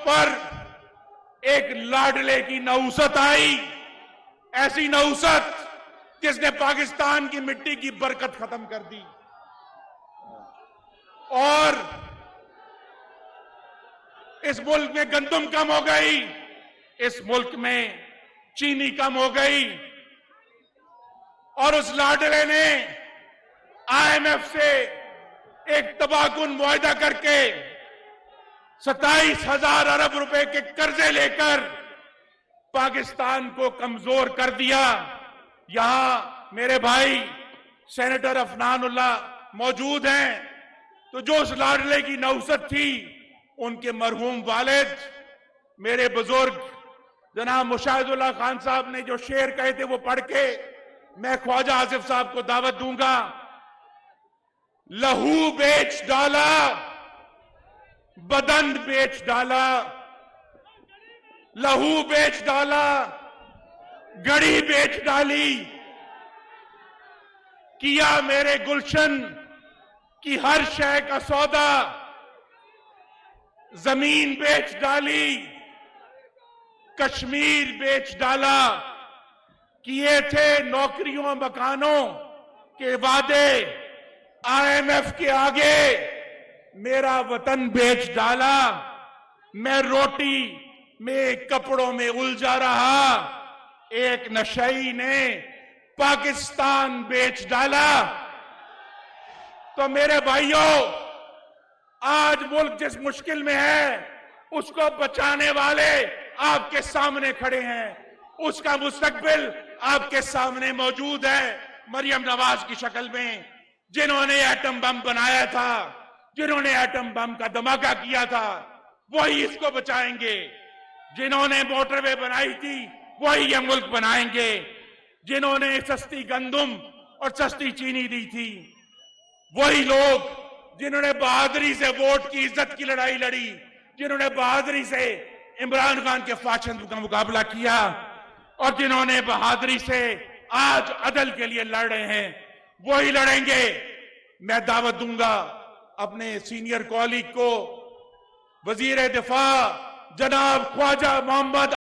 पर एक लाडले की नौसत आई, ऐसी नौसत जिसने पाकिस्तान की मिट्टी की बरकत खत्म कर दी। और इस मुल्क में गंदम कम हो गई, इस मुल्क में चीनी कम हो गई, और उस लाडले ने आईएमएफ से एक तबाहकुन मुआहदा करके 27,000 अरब रुपए के कर्जे लेकर पाकिस्तान को कमजोर कर दिया। यहां मेरे भाई सेनेटर अफनानुल्लाह मौजूद हैं, तो जो उस लाडले की नौसत थी, उनके मरहूम वालिद मेरे बुजुर्ग जनाब मुशाहिदुल्लाह खान साहब ने जो शेर कहे थे वो पढ़ के मैं ख्वाजा आसिफ साहब को दावत दूंगा। लहू बेच डाला, बदन बेच डाला, लहू बेच डाला, गड़ी बेच डाली, किया मेरे गुलशन की हर शय का सौदा, जमीन बेच डाली, कश्मीर बेच डाला, किए थे नौकरियों मकानों के वादे, आईएमएफ के आगे मेरा वतन बेच डाला। मैं रोटी में कपड़ों में उलझा रहा, एक नशई ने पाकिस्तान बेच डाला। तो मेरे भाइयों, आज मुल्क जिस मुश्किल में है उसको बचाने वाले आपके सामने खड़े हैं, उसका मुस्तकबिल आपके सामने मौजूद है। मरियम नवाज की शक्ल में, जिन्होंने एटम बम बनाया था, जिन्होंने एटम बम का धमाका किया था, वही इसको बचाएंगे। जिन्होंने मोटरवे बनाई थी, वही ये मुल्क बनाएंगे। जिन्होंने सस्ती गंदम और सस्ती चीनी दी थी, वही लोग जिन्होंने बहादुरी से वोट की इज्जत की लड़ाई लड़ी, जिन्होंने बहादुरी से इमरान खान के फाशिज्म का मुकाबला किया, और जिन्होंने बहादुरी से आज अदल के लिए लड़ रहे हैं, वही लड़ेंगे। मैं दावत दूंगा अपने सीनियर कॉलीग को, वजीर दिफा जनाब ख्वाजा मोहम्मद